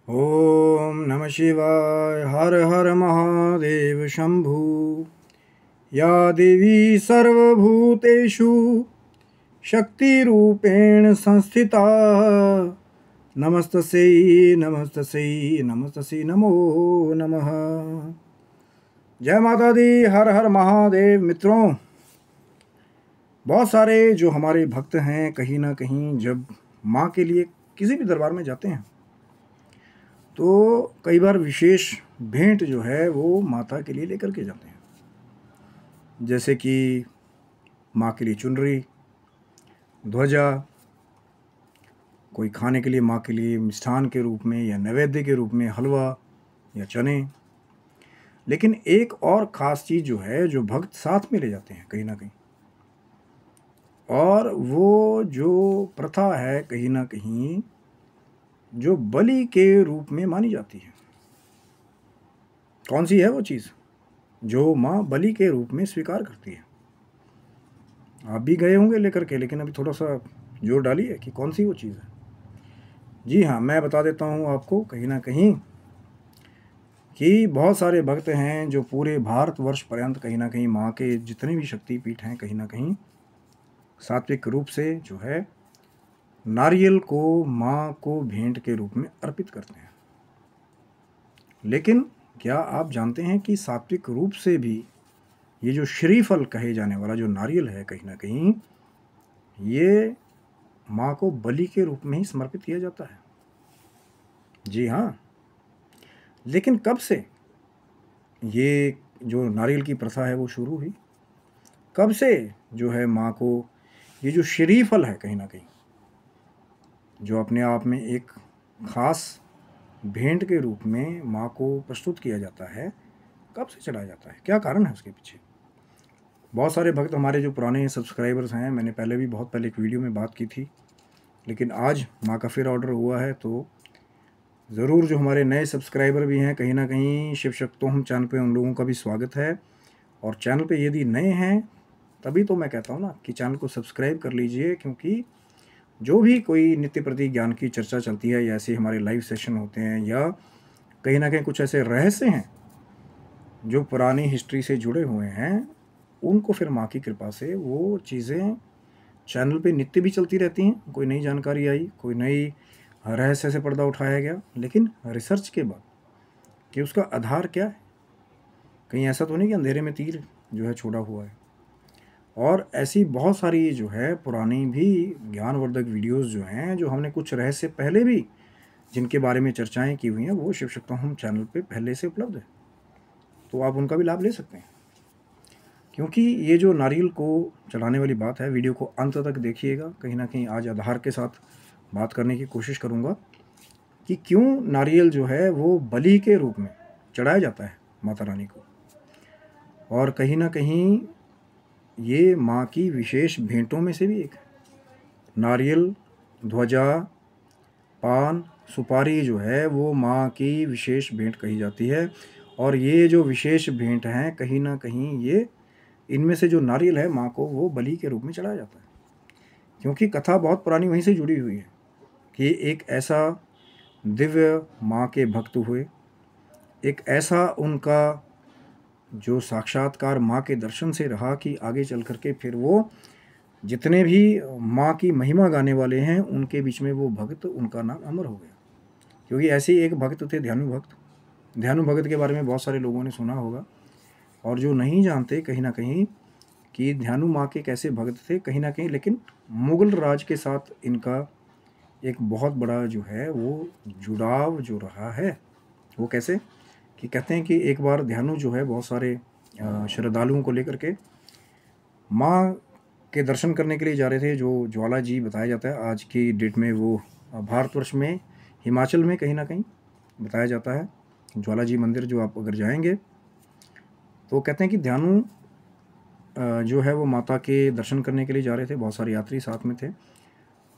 ओम नमः शिवाय। हर हर महादेव शंभु। या देवी सर्वभूतेषु शक्तिरूपेण संस्थिता। नमस्तस्यै नमस्तस्यै नमस्तस्यै नमो नमः। जय माता दी। हर हर महादेव। मित्रों, बहुत सारे जो हमारे भक्त हैं कहीं ना कहीं जब माँ के लिए किसी भी दरबार में जाते हैं तो कई बार विशेष भेंट जो है वो माता के लिए लेकर के जाते हैं। जैसे कि माँ के लिए चुनरी, ध्वजा, कोई खाने के लिए माँ के लिए मिष्ठान के रूप में या नैवेद्य के रूप में हलवा या चने। लेकिन एक और ख़ास चीज़ जो है जो भक्त साथ में ले जाते हैं कहीं ना कहीं, और वो जो प्रथा है कहीं ना कहीं जो बलि के रूप में मानी जाती है। कौन सी है वो चीज़ जो माँ बलि के रूप में स्वीकार करती है? आप भी गए होंगे लेकर के, लेकिन अभी थोड़ा सा जोर डालिए कि कौन सी वो चीज़ है। जी हाँ, मैं बता देता हूँ आपको कहीं ना कहीं कि बहुत सारे भक्त हैं जो पूरे भारतवर्ष पर्यंत कहीं ना कहीं माँ के जितने भी शक्तिपीठ हैं कहीं ना कहीं सात्विक रूप से जो है नारियल को माँ को भेंट के रूप में अर्पित करते हैं। लेकिन क्या आप जानते हैं कि सात्विक रूप से भी ये जो श्रीफल कहे जाने वाला जो नारियल है कहीं ना कहीं ये माँ को बलि के रूप में ही समर्पित किया जाता है। जी हाँ, लेकिन कब से ये जो नारियल की प्रथा है वो शुरू हुई? कब से जो है माँ को ये जो श्रीफल है कहीं ना कहीं जो अपने आप में एक खास भेंट के रूप में माँ को प्रस्तुत किया जाता है, कब से चढ़ाया जाता है? क्या कारण है उसके पीछे? बहुत सारे भक्त हमारे जो पुराने सब्सक्राइबर्स हैं, मैंने पहले भी बहुत पहले एक वीडियो में बात की थी, लेकिन आज माँ का फिर ऑर्डर हुआ है तो ज़रूर जो हमारे नए सब्सक्राइबर भी हैं कहीं ना कहीं शिव शक्तोहम चैनल पे उन लोगों का भी स्वागत है। और चैनल पे यदि नए हैं तभी तो मैं कहता हूँ ना कि चैनल को सब्सक्राइब कर लीजिए, क्योंकि जो भी कोई नित्य प्रति ज्ञान की चर्चा चलती है या ऐसे हमारे लाइव सेशन होते हैं या कहीं ना कहीं कुछ ऐसे रहस्य हैं जो पुरानी हिस्ट्री से जुड़े हुए हैं, उनको फिर माँ की कृपा से वो चीज़ें चैनल पे नित्य भी चलती रहती हैं। कोई नई जानकारी आई, कोई नई रहस्य से पर्दा उठाया गया, लेकिन रिसर्च के बाद कि उसका आधार क्या है, कहीं ऐसा तो नहीं कि अंधेरे में तीर जो है छोड़ा हुआ है। और ऐसी बहुत सारी जो है पुरानी भी ज्ञानवर्धक वीडियोस जो हैं, जो हमने कुछ रहस्य पहले भी जिनके बारे में चर्चाएं की हुई हैं, वो शिव शक्तोहम चैनल पे पहले से उपलब्ध है, तो आप उनका भी लाभ ले सकते हैं। क्योंकि ये जो नारियल को चढ़ाने वाली बात है, वीडियो को अंत तक देखिएगा। कहीं ना कहीं आज आधार के साथ बात करने की कोशिश करूँगा कि क्यों नारियल जो है वो बलि के रूप में चढ़ाया जाता है माता रानी को, और कहीं ना कहीं ये माँ की विशेष भेंटों में से भी एक है। नारियल, ध्वजा, पान, सुपारी जो है वो माँ की विशेष भेंट कही जाती है। और ये जो विशेष भेंट हैं कहीं ना कहीं ये इनमें से जो नारियल है माँ को वो बलि के रूप में चढ़ाया जाता है। क्योंकि कथा बहुत पुरानी वहीं से जुड़ी हुई है कि एक ऐसा दिव्य माँ के भक्त हुए, एक ऐसा उनका जो साक्षात्कार माँ के दर्शन से रहा कि आगे चल करके फिर वो जितने भी माँ की महिमा गाने वाले हैं उनके बीच में वो भक्त, उनका नाम अमर हो गया। क्योंकि ऐसे ही एक भक्त थे ध्यानु भक्त। ध्यानु भगत के बारे में बहुत सारे लोगों ने सुना होगा, और जो नहीं जानते कहीं ना कहीं कि ध्यानु माँ के कैसे भक्त थे कहीं ना कहीं, लेकिन मुग़ल राज के साथ इनका एक बहुत बड़ा जो है वो जुड़ाव जो रहा है। वो कैसे कि कहते हैं कि एक बार ध्यानु जो है बहुत सारे श्रद्धालुओं को लेकर के माँ के दर्शन करने के लिए जा रहे थे, जो ज्वाला जी बताया जाता है आज की डेट में, वो भारतवर्ष में हिमाचल में कहीं ना कहीं बताया जाता है ज्वाला जी मंदिर। जो आप अगर जाएंगे तो कहते हैं कि ध्यानु जो है वो माता के दर्शन करने के लिए जा रहे थे, बहुत सारे यात्री साथ में थे।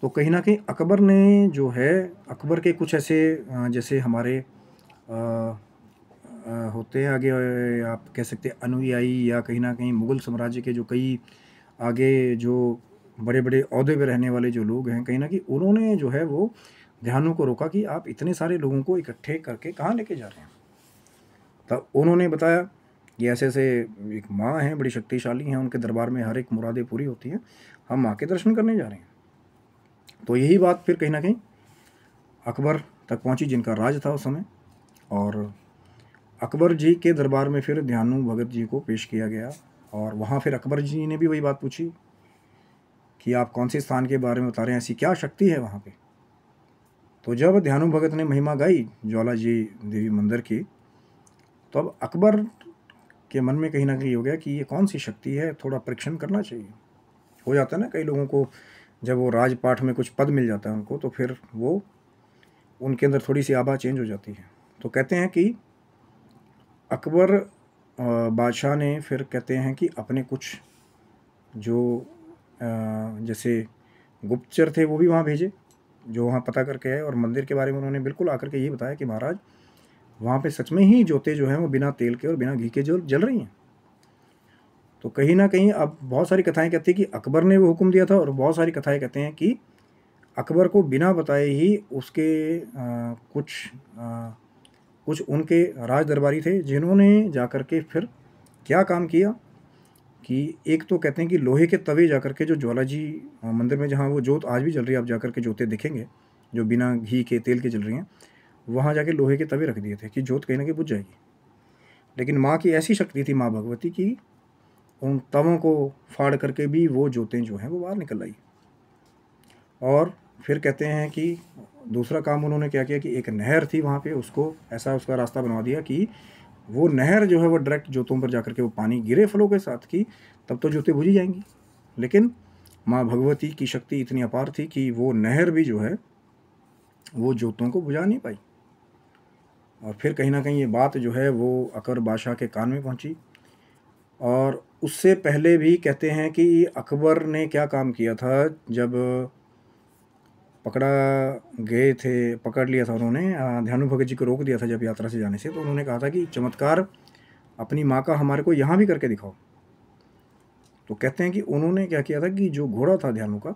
तो कहीं ना कहीं अकबर ने जो है, अकबर के कुछ ऐसे जैसे हमारे होते हैं आगे, आप कह सकते हैं अनुयायी, या कहीं ना कहीं मुग़ल साम्राज्य के जो कई आगे जो बड़े बड़े ओहदे पे रहने वाले जो लोग हैं कहीं ना कहीं उन्होंने जो है वो ध्यानु को रोका कि आप इतने सारे लोगों को इकट्ठे करके कहाँ लेके जा रहे हैं। तब उन्होंने बताया कि ऐसे ऐसे एक माँ हैं, बड़ी शक्तिशाली हैं, उनके दरबार में हर एक मुरादें पूरी होती हैं, हम माँ के दर्शन करने जा रहे हैं। तो यही बात फिर कहीं ना कहीं अकबर तक पहुंची, जिनका राज था उस समय, और अकबर जी के दरबार में फिर ध्यानु भगत जी को पेश किया गया। और वहाँ फिर अकबर जी ने भी वही बात पूछी कि आप कौन से स्थान के बारे में बता रहे हैं, ऐसी क्या शक्ति है वहाँ पे। तो जब ध्यानु भगत ने महिमा गाई ज्वाला जी देवी मंदिर की, तो अब अकबर के मन में कहीं ना कहीं हो गया कि ये कौन सी शक्ति है, थोड़ा परीक्षण करना चाहिए। हो जाता है ना कई लोगों को, जब वो राजपाठ में कुछ पद मिल जाता है उनको, तो फिर वो उनके अंदर थोड़ी सी आभा चेंज हो जाती है। तो कहते हैं कि अकबर बादशाह ने फिर कहते हैं कि अपने कुछ जो जैसे गुप्तचर थे वो भी वहाँ भेजे, जो वहाँ पता करके आए, और मंदिर के बारे में उन्होंने बिल्कुल आकर के ये बताया कि महाराज वहाँ पे सच में ही जोतें जो हैं वो बिना तेल के और बिना घी के जल रही हैं। तो कहीं ना कहीं अब बहुत सारी कथाएं कहती हैं कि अकबर ने वो हुक्म दिया था, और बहुत सारी कथाएं कहते हैं कि अकबर को बिना बताए ही उसके कुछ उनके राज दरबारी थे, जिन्होंने जाकर के फिर क्या काम किया कि एक तो कहते हैं कि लोहे के तवे जाकर के, जो ज्वाला जी मंदिर में जहाँ वो जोत आज भी जल रही है, आप जाकर के जोतें देखेंगे जो बिना घी के तेल के जल रही हैं, वहाँ जाके लोहे के तवे रख दिए थे कि जोत कहीं ना कहीं बुझ जाएगी। लेकिन माँ की ऐसी शक्ति थी, माँ भगवती की, उन तवों को फाड़ करके भी वो जोतें जो हैं वो बाहर निकल आई। और फिर कहते हैं कि दूसरा काम उन्होंने क्या किया कि एक नहर थी वहाँ पे, उसको ऐसा उसका रास्ता बनवा दिया कि वो नहर जो है वो डायरेक्ट जोतों पर जाकर के वो पानी गिरे फलों के साथ की, तब तो जोतें बुझी जाएंगी। लेकिन माँ भगवती की शक्ति इतनी अपार थी कि वो नहर भी जो है वो जोतों को बुझा नहीं पाई। और फिर कहीं ना कहीं ये बात जो है वो अकबर बादशाह के कान में पहुंची। और उससे पहले भी कहते हैं कि अकबर ने क्या काम किया था, जब पकड़ा गए थे, पकड़ लिया था उन्होंने, ध्यानु भगत जी को रोक दिया था जब यात्रा से जाने से, तो उन्होंने कहा था कि चमत्कार अपनी माँ का हमारे को यहाँ भी करके दिखाओ। तो कहते हैं कि उन्होंने क्या किया था कि जो घोड़ा था ध्यानु का,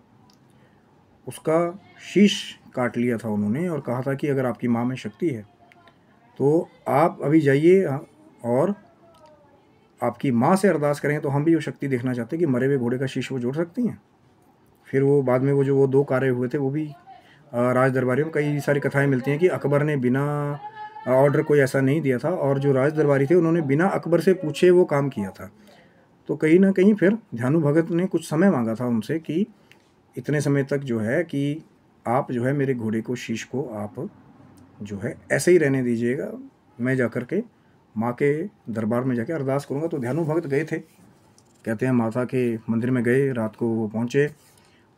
उसका शीश काट लिया था उन्होंने, और कहा था कि अगर आपकी माँ में शक्ति है तो आप अभी जाइए और आपकी माँ से अरदास करें, तो हम भी वो शक्ति देखना चाहते हैं कि मरे हुए घोड़े का शीश वो जोड़ सकती हैं। फिर वो बाद में वो 2 कार्य हुए थे, वो भी राज दरबारियों में कई सारी कथाएं मिलती हैं कि अकबर ने बिना ऑर्डर कोई ऐसा नहीं दिया था, और जो राज दरबारी थे उन्होंने बिना अकबर से पूछे वो काम किया था। तो कहीं ना कहीं फिर ध्यानु भगत ने कुछ समय मांगा था उनसे कि इतने समय तक जो है कि आप जो है मेरे घोड़े को, शीश को आप जो है ऐसे ही रहने दीजिएगा, मैं जाकर के माँ के दरबार में जाके अरदास करूँगा। तो ध्यानु भगत गए थे, कहते हैं माता के मंदिर में गए, रात को वो पहुँचे,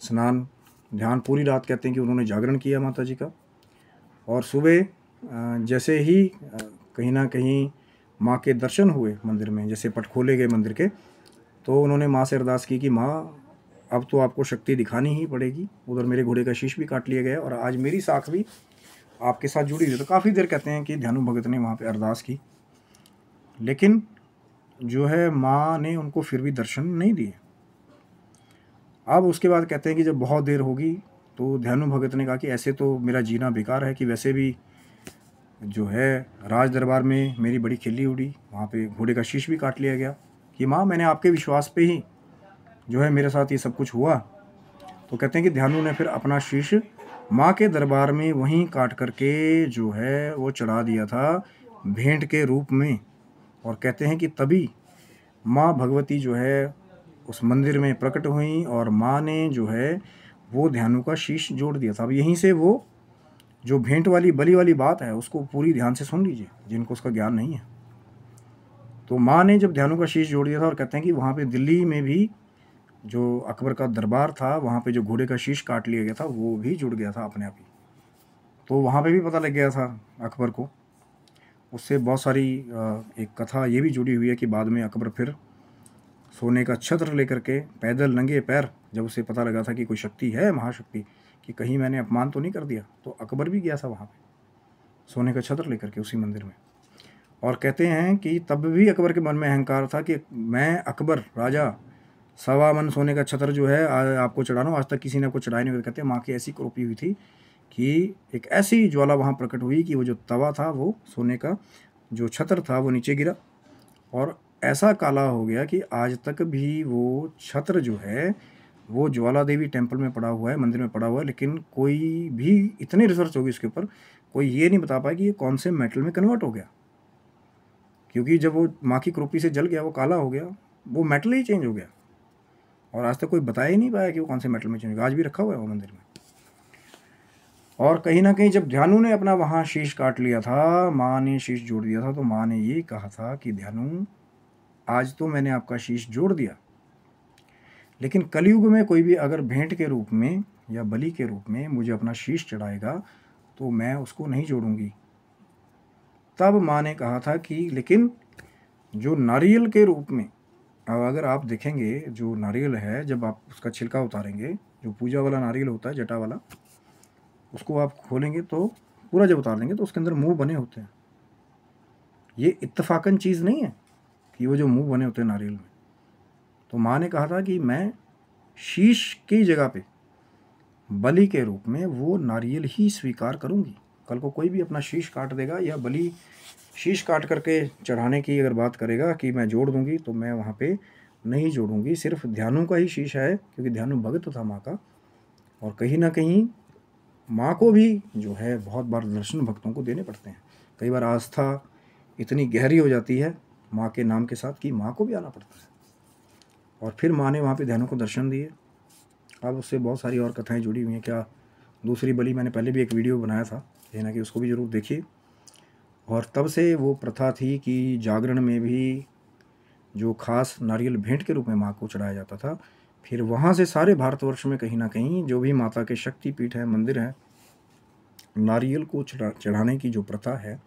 स्नान ध्यान पूरी रात कहते हैं कि उन्होंने जागरण किया माता जी का। और सुबह जैसे ही कहीं ना कहीं माँ के दर्शन हुए मंदिर में, जैसे पट खोले गए मंदिर के, तो उन्होंने माँ से अरदास की कि माँ अब तो आपको शक्ति दिखानी ही पड़ेगी। उधर मेरे घोड़े का शीश भी काट लिया गया और आज मेरी साख भी आपके साथ जुड़ी हुई। तो काफ़ी देर कहते हैं कि ध्यानु भगत ने वहाँ पे अरदास की, लेकिन जो है माँ ने उनको फिर भी दर्शन नहीं दिए। अब उसके बाद कहते हैं कि जब बहुत देर होगी तो ध्यानु भगत ने कहा कि ऐसे तो मेरा जीना बेकार है, कि वैसे भी जो है राज दरबार में मेरी बड़ी खिल्ली उड़ी, वहाँ पे घोड़े का शीश भी काट लिया गया, कि माँ मैंने आपके विश्वास पे ही जो है मेरे साथ ये सब कुछ हुआ। तो कहते हैं कि ध्यानु ने फिर अपना शीश माँ के दरबार में वहीं काट करके जो है वो चढ़ा दिया था भेंट के रूप में। और कहते हैं कि तभी माँ भगवती जो है उस मंदिर में प्रकट हुई, और माँ ने जो है वो ध्यानु का शीश जोड़ दिया था। अब यहीं से वो जो भेंट वाली बलि वाली बात है उसको पूरी ध्यान से सुन लीजिए, जिनको उसका ज्ञान नहीं है। तो माँ ने जब ध्यानु का शीश जोड़ दिया था, और कहते हैं कि वहाँ पे दिल्ली में भी जो अकबर का दरबार था, वहाँ पे जो घोड़े का शीश काट लिया गया था वो भी जुड़ गया था अपने आप ही। तो वहाँ पे भी पता लग गया था अकबर को। उससे बहुत सारी एक कथा ये भी जुड़ी हुई है कि बाद में अकबर फिर सोने का छत्र लेकर के पैदल नंगे पैर, जब उसे पता लगा था कि कोई शक्ति है महाशक्ति, कि कहीं मैंने अपमान तो नहीं कर दिया, तो अकबर भी गया था वहाँ पे सोने का छत्र लेकर के उसी मंदिर में। और कहते हैं कि तब भी अकबर के मन में अहंकार था कि मैं अकबर राजा 1.25 मन सोने का छत्र जो है आपको चढ़ाना, आज तक किसी ने आपको चढ़ाया नहीं। कहते हैं माँ की ऐसी क्रोपी हुई थी कि एक ऐसी ज्वाला वहाँ प्रकट हुई कि वो जो तवा था वो सोने का, जो छत्र था वो नीचे गिरा और ऐसा काला हो गया कि आज तक भी वो छत्र जो है वो ज्वाला देवी टेम्पल में पड़ा हुआ है, मंदिर में पड़ा हुआ है, लेकिन कोई भी, इतनी रिसर्च होगी इसके ऊपर, कोई ये नहीं बता पाया कि ये कौन से मेटल में कन्वर्ट हो गया, क्योंकि जब वो माँ की कृपा से जल गया, वो काला हो गया, वो मेटल ही चेंज हो गया और आज तक कोई बता ही नहीं पाया कि वो कौन से मेटल में चेंज हो गया। आज भी रखा हुआ है वो मंदिर में। और कहीं ना कहीं जब ध्यानु ने अपना वहाँ शीश काट लिया था, माँ ने शीश जोड़ दिया था, तो माँ ने ये कहा था कि ध्यानु, आज तो मैंने आपका शीश जोड़ दिया, लेकिन कलयुग में कोई भी अगर भेंट के रूप में या बलि के रूप में मुझे अपना शीश चढ़ाएगा तो मैं उसको नहीं जोड़ूंगी। तब माँ ने कहा था कि लेकिन जो नारियल के रूप में, अब अगर आप देखेंगे जो नारियल है, जब आप उसका छिलका उतारेंगे, जो पूजा वाला नारियल होता है, जटा वाला, उसको आप खोलेंगे तो पूरा जब उतार देंगे तो उसके अंदर मुंह बने होते हैं। ये इत्तफाकन चीज़ नहीं है कि वो जो मुंह बने होते हैं नारियल में। तो माँ ने कहा था कि मैं शीश की जगह पे बलि के रूप में वो नारियल ही स्वीकार करूंगी। कल को कोई भी अपना शीश काट देगा या बलि शीश काट करके चढ़ाने की अगर बात करेगा कि मैं जोड़ दूंगी, तो मैं वहाँ पे नहीं जोड़ूंगी। सिर्फ ध्यानु का ही शीश है, क्योंकि ध्यानु भगत था माँ का, और कहीं ना कहीं माँ को भी जो है बहुत बार दर्शन भक्तों को देने पड़ते हैं। कई बार आस्था इतनी गहरी हो जाती है माँ के नाम के साथ कि माँ को भी आना पड़ता है। और फिर माँ ने वहाँ पे ध्यानु को दर्शन दिए। अब उससे बहुत सारी और कथाएं जुड़ी हुई हैं। क्या दूसरी बलि, मैंने पहले भी एक वीडियो बनाया था, कहीं ना कि उसको भी ज़रूर देखिए। और तब से वो प्रथा थी कि जागरण में भी जो खास नारियल भेंट के रूप में माँ को चढ़ाया जाता था। फिर वहाँ से सारे भारतवर्ष में कहीं ना कहीं जो भी माता के शक्तिपीठ है, मंदिर है, नारियल को चढ़ाने की जो प्रथा है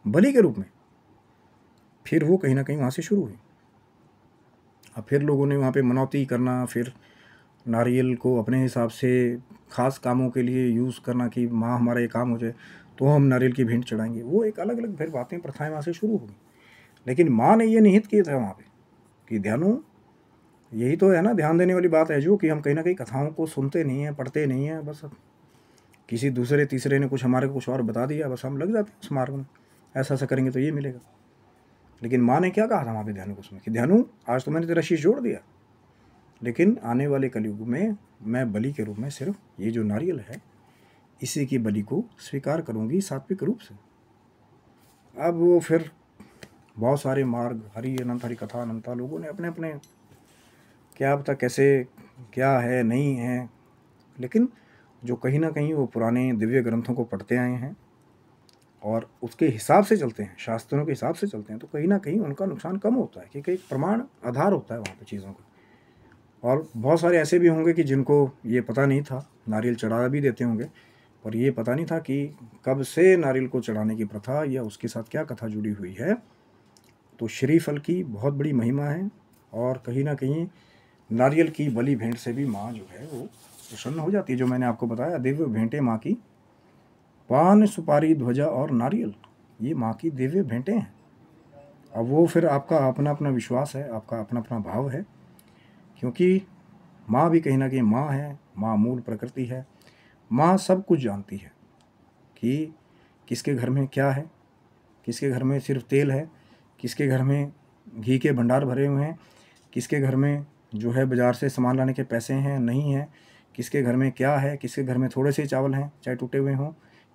बलि के रूप में, फिर वो कहीं ना कहीं वहाँ से शुरू हुई। अब फिर लोगों ने वहाँ पे मनौती करना, फिर नारियल को अपने हिसाब से ख़ास कामों के लिए यूज़ करना कि माँ हमारा ये काम हो जाए तो हम नारियल की भेंट चढ़ाएंगे। वो एक अलग अलग फिर बातें, प्रथाएं वहाँ से शुरू हो गई। लेकिन माँ ने ये निहित किए थे वहाँ पे कि ध्यानु, यही तो है ना ध्यान देने वाली बात है, जो कि हम कहीं ना कहीं कथाओं को सुनते नहीं हैं, पढ़ते नहीं हैं, बस किसी दूसरे तीसरे ने कुछ हमारे को कुछ और बता दिया, बस हम लग जाते हैं उस मार्ग में, ऐसा ऐसा करेंगे तो ये मिलेगा। लेकिन माँ ने क्या कहा था वहाँ पे ध्यानु को उसमें कि ध्यानु, आज तो मैंने तेरा शीश जोड़ दिया, लेकिन आने वाले कलयुग में मैं बलि के रूप में सिर्फ ये जो नारियल है इसी की बलि को स्वीकार करूंगी सात्विक रूप से। अब वो फिर बहुत सारे मार्ग, हरि अनंत हरि कथा अनंता, लोगों ने अपने अपने क्या पता कैसे क्या है नहीं है, लेकिन जो कहीं ना कहीं वो पुराने दिव्य ग्रंथों को पढ़ते आए हैं और उसके हिसाब से चलते हैं, शास्त्रों के हिसाब से चलते हैं, तो कहीं ना कहीं उनका नुकसान कम होता है, क्योंकि एक प्रमाण आधार होता है वहाँ पे चीज़ों का। और बहुत सारे ऐसे भी होंगे कि जिनको ये पता नहीं था, नारियल चढ़ा भी देते होंगे, पर ये पता नहीं था कि कब से नारियल को चढ़ाने की प्रथा या उसके साथ क्या कथा जुड़ी हुई है। तो श्रीफल की बहुत बड़ी महिमा है, और कहीं ना कहीं नारियल की बलि भेंट से भी माँ जो है वो प्रसन्न हो जाती है। जो मैंने आपको बताया, दिव्य भेंटें माँ की, पान सुपारी ध्वजा और नारियल, ये माँ की दिव्य भेंटें हैं। अब वो फिर आपका अपना अपना विश्वास है, आपका अपना अपना भाव है, क्योंकि माँ भी कहीं ना कहीं माँ है, माँ मूल प्रकृति है। माँ सब कुछ जानती है कि किसके घर में क्या है, किसके घर में सिर्फ तेल है, किसके घर में घी के भंडार भरे हुए हैं, किसके घर में जो है बाज़ार से सामान लाने के पैसे हैं नहीं हैं, किसके घर में क्या है, किसके घर में थोड़े से चावल हैं चाहे टूटे हुए हों,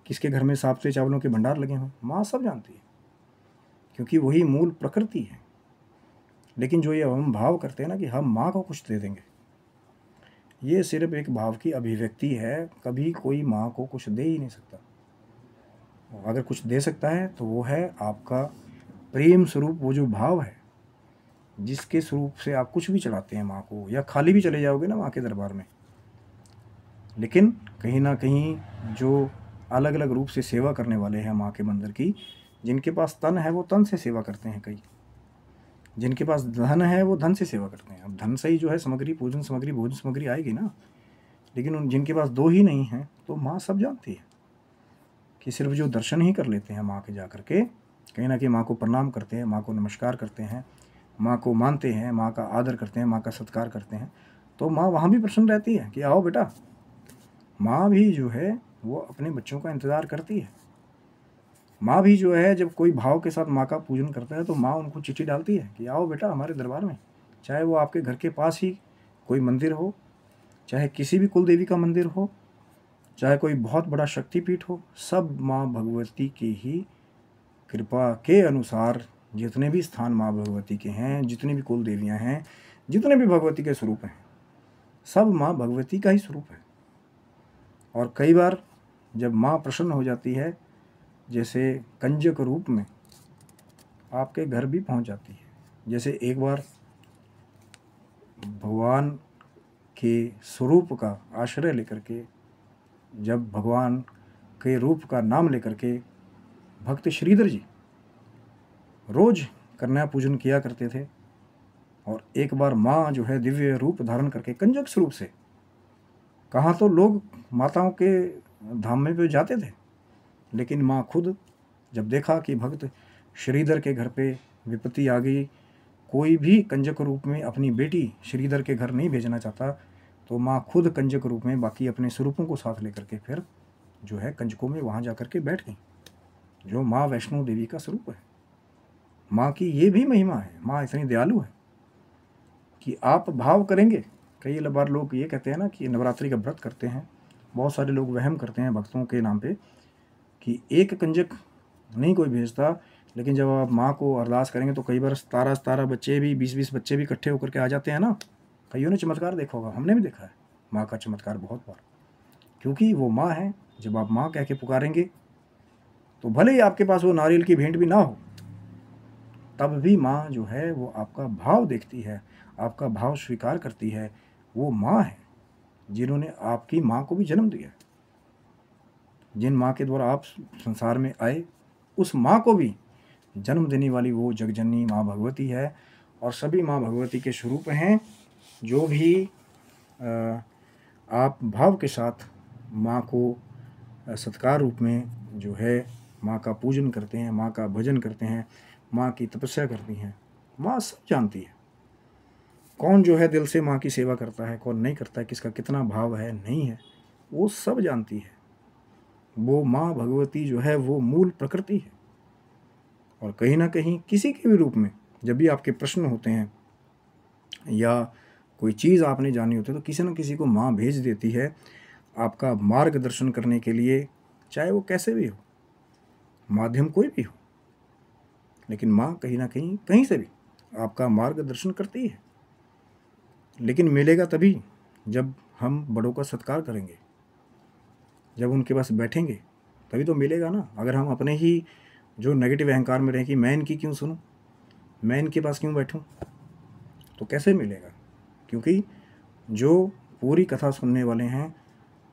किसके घर में साफ से चावलों के भंडार लगे हों। माँ सब जानती है, क्योंकि वही मूल प्रकृति है। लेकिन जो ये हम भाव करते हैं ना कि हम माँ को कुछ दे देंगे, ये सिर्फ एक भाव की अभिव्यक्ति है। कभी कोई माँ को कुछ दे ही नहीं सकता। अगर कुछ दे सकता है तो वो है आपका प्रेम स्वरूप, वो जो भाव है जिसके स्वरूप से आप कुछ भी चढ़ाते हैं माँ को, या खाली भी चले जाओगे ना माँ के दरबार में, लेकिन कहीं ना कहीं जो अलग अलग रूप से सेवा करने वाले हैं माँ के मंदिर की, जिनके पास तन है वो तन से सेवा करते हैं, कई जिनके पास धन है वो धन से सेवा करते हैं। अब धन से ही जो है सामग्री, पूजन सामग्री, भोजन सामग्री आएगी ना, लेकिन उन जिनके पास दो ही नहीं है, तो माँ सब जानती है कि सिर्फ जो दर्शन ही कर लेते हैं माँ के जा कर के, कहीं ना कहीं माँ को प्रणाम करते हैं, माँ को नमस्कार करते हैं, माँ को मानते हैं, माँ का आदर करते हैं, माँ का सत्कार करते हैं, तो माँ वहाँ भी प्रसन्न रहती है कि आओ बेटा। माँ भी जो है वो अपने बच्चों का इंतज़ार करती है। माँ भी जो है जब कोई भाव के साथ माँ का पूजन करता है तो माँ उनको चिट्ठी डालती है कि आओ बेटा हमारे दरबार में, चाहे वो आपके घर के पास ही कोई मंदिर हो, चाहे किसी भी कुल देवी का मंदिर हो, चाहे कोई बहुत बड़ा शक्तिपीठ हो, सब माँ भगवती की ही कृपा के अनुसार जितने भी स्थान माँ भगवती के हैं, जितनी भी कुल देवियाँ हैं, जितने भी भगवती के स्वरूप हैं, सब माँ भगवती का ही स्वरूप है। और कई बार जब माँ प्रसन्न हो जाती है, जैसे कंजक रूप में आपके घर भी पहुंच जाती है। जैसे एक बार भगवान के स्वरूप का आश्रय लेकर के, जब भगवान के रूप का नाम लेकर के भक्त श्रीधर जी रोज कन्या पूजन किया करते थे, और एक बार माँ जो है दिव्य रूप धारण करके कंजक स्वरूप से, कहाँ तो लोग माताओं के धाम में भी जाते थे, लेकिन माँ खुद जब देखा कि भक्त श्रीधर के घर पे विपत्ति आ गई, कोई भी कंजक रूप में अपनी बेटी श्रीधर के घर नहीं भेजना चाहता, तो माँ खुद कंजक रूप में बाकी अपने स्वरूपों को साथ लेकर के फिर जो है कंजकों में वहाँ जा कर के बैठ गई, जो माँ वैष्णो देवी का स्वरूप है। माँ की ये भी महिमा है, माँ इतनी दयालु है कि आप भाव करेंगे। कई बार लोग ये कहते हैं ना कि नवरात्रि का व्रत करते हैं, बहुत सारे लोग वहम करते हैं भक्तों के नाम पे कि एक कंजक नहीं कोई भेजता, लेकिन जब आप माँ को अरदास करेंगे तो कई बार 17 बच्चे भी, 20 बच्चे भी इकट्ठे होकर के आ जाते हैं ना। कईयों ने चमत्कार देखा होगा, हमने भी देखा है माँ का चमत्कार बहुत बार, क्योंकि वो माँ है। जब आप माँ कह के पुकारेंगे तो भले ही आपके पास वो नारियल की भेंट भी ना हो, तब भी माँ जो है वो आपका भाव देखती है, आपका भाव स्वीकार करती है। वो माँ है जिन्होंने आपकी माँ को भी जन्म दिया, जिन माँ के द्वारा आप संसार में आए, उस माँ को भी जन्म देने वाली वो जगजननी माँ भगवती है। और सभी माँ भगवती के स्वरूप हैं। जो भी आप भाव के साथ माँ को सत्कार रूप में जो है माँ का पूजन करते हैं, माँ का भजन करते हैं, माँ की तपस्या करती हैं, माँ सब जानती है कौन जो है दिल से माँ की सेवा करता है, कौन नहीं करता है, किसका कितना भाव है नहीं है, वो सब जानती है। वो माँ भगवती जो है वो मूल प्रकृति है। और कहीं ना कहीं किसी के भी रूप में जब भी आपके प्रश्न होते हैं या कोई चीज़ आपने जानी होती है, तो किसी न किसी को माँ भेज देती है आपका मार्गदर्शन करने के लिए, चाहे वो कैसे भी हो, माध्यम कोई भी हो, लेकिन माँ कहीं ना कहीं कहीं से भी आपका मार्गदर्शन करती है। लेकिन मिलेगा तभी जब हम बड़ों का सत्कार करेंगे, जब उनके पास बैठेंगे तभी तो मिलेगा ना। अगर हम अपने ही जो नेगेटिव अहंकार में रहें कि मैं इनकी क्यों सुनूं, मैं इनके पास क्यों बैठूं, तो कैसे मिलेगा। क्योंकि जो पूरी कथा सुनने वाले हैं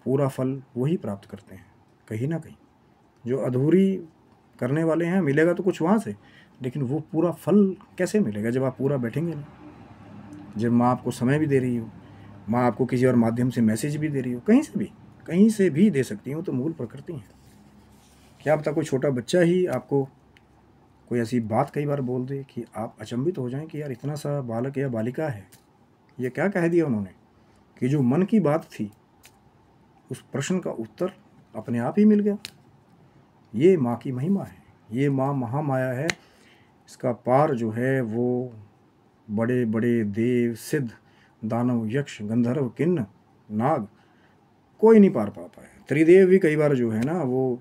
पूरा फल वही प्राप्त करते हैं। कहीं ना कहीं जो अधूरी करने वाले हैं मिलेगा तो कुछ वहाँ से, लेकिन वो पूरा फल कैसे मिलेगा जब आप पूरा बैठेंगे ना। जब माँ आपको समय भी दे रही हो, माँ आपको किसी और माध्यम से मैसेज भी दे रही हो, कहीं से भी दे सकती हो, तो मूल प्रकृति है। क्या पता कोई छोटा बच्चा ही आपको कोई ऐसी बात कई बार बोल दे कि आप अचंभित हो जाएं कि यार इतना सा बालक या बालिका है, ये क्या कह दिया उन्होंने, कि जो मन की बात थी उस प्रश्न का उत्तर अपने आप ही मिल गया। ये माँ की महिमा है, ये माँ महामाया है। इसका पार जो है वो बड़े बड़े देव, सिद्ध, दानव, यक्ष, गंधर्व, किन्न, नाग कोई नहीं पार पाता है। त्रिदेव भी कई बार जो है ना वो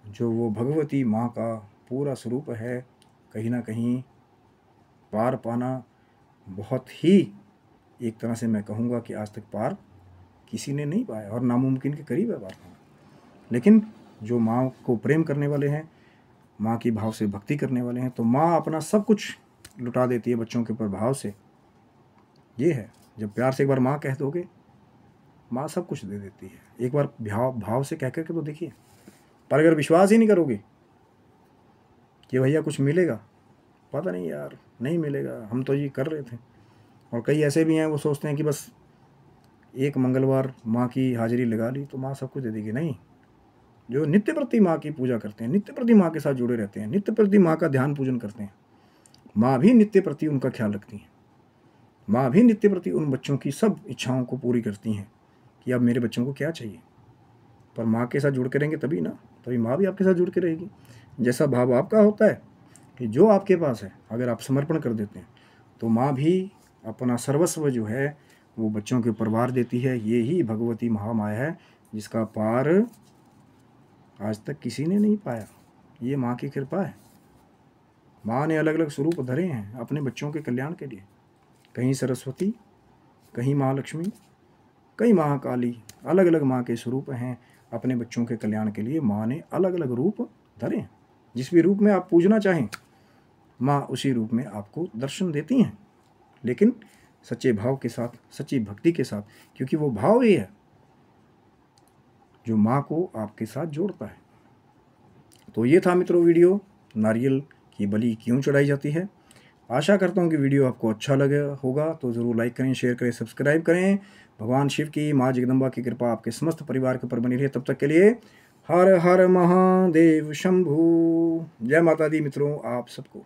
भगवती माँ का पूरा स्वरूप है, कहीं ना कहीं पार पाना बहुत ही, एक तरह से मैं कहूँगा कि आज तक पार किसी ने नहीं पाया, और नामुमकिन के करीब है पार पाना। लेकिन जो माँ को प्रेम करने वाले हैं, माँ की भाव से भक्ति करने वाले हैं, तो माँ अपना सब कुछ लुटा देती है बच्चों के ऊपर भाव से। ये है, जब प्यार से एक बार माँ कह दोगे, माँ सब कुछ दे देती है। एक बार भाव से कह करके तो देखिए। पर अगर विश्वास ही नहीं करोगे कि भैया कुछ मिलेगा, पता नहीं यार नहीं मिलेगा, हम तो ये कर रहे थे। और कई ऐसे भी हैं वो सोचते हैं कि बस एक मंगलवार माँ की हाजिरी लगा ली तो माँ सब कुछ दे देगी। नहीं, जो नित्य प्रति माँ की पूजा करते हैं, नित्य प्रति माँ के साथ जुड़े रहते हैं, नित्य प्रति माँ का ध्यान पूजन करते हैं, माँ भी नित्य प्रति उनका ख्याल रखती हैं। माँ भी नित्य प्रति उन बच्चों की सब इच्छाओं को पूरी करती हैं कि अब मेरे बच्चों को क्या चाहिए। पर माँ के साथ जुड़ के रहेंगे तभी ना, तभी माँ भी आपके साथ जुड़ के रहेगी। जैसा भाव आपका होता है कि जो आपके पास है अगर आप समर्पण कर देते हैं तो माँ भी अपना सर्वस्व जो है वो बच्चों के ऊपर वार देती है। ये ही भगवती महामाया है जिसका पार आज तक किसी ने नहीं पाया। ये माँ की कृपा है। माँ ने अलग अलग स्वरूप धरे हैं अपने बच्चों के कल्याण के लिए। कहीं सरस्वती, कहीं महालक्ष्मी, कहीं महाकाली, अलग अलग माँ के स्वरूप हैं अपने बच्चों के कल्याण के लिए। माँ ने अलग अलग रूप धरे हैं। जिस भी रूप में आप पूजना चाहें माँ उसी रूप में आपको दर्शन देती हैं, लेकिन सच्चे भाव के साथ, सच्ची भक्ति के साथ, क्योंकि वो भाव ही है जो माँ को आपके साथ जोड़ता है। तो ये था मित्रों वीडियो, नारियल की बलि क्यों चढ़ाई जाती है। आशा करता हूँ कि वीडियो आपको अच्छा लगा होगा, तो ज़रूर लाइक करें, शेयर करें, सब्सक्राइब करें। भगवान शिव की, माँ जगदम्बा की कृपा आपके समस्त परिवार के ऊपर बनी रहे। तब तक के लिए हर हर महादेव शंभू। जय माता दी मित्रों आप सबको।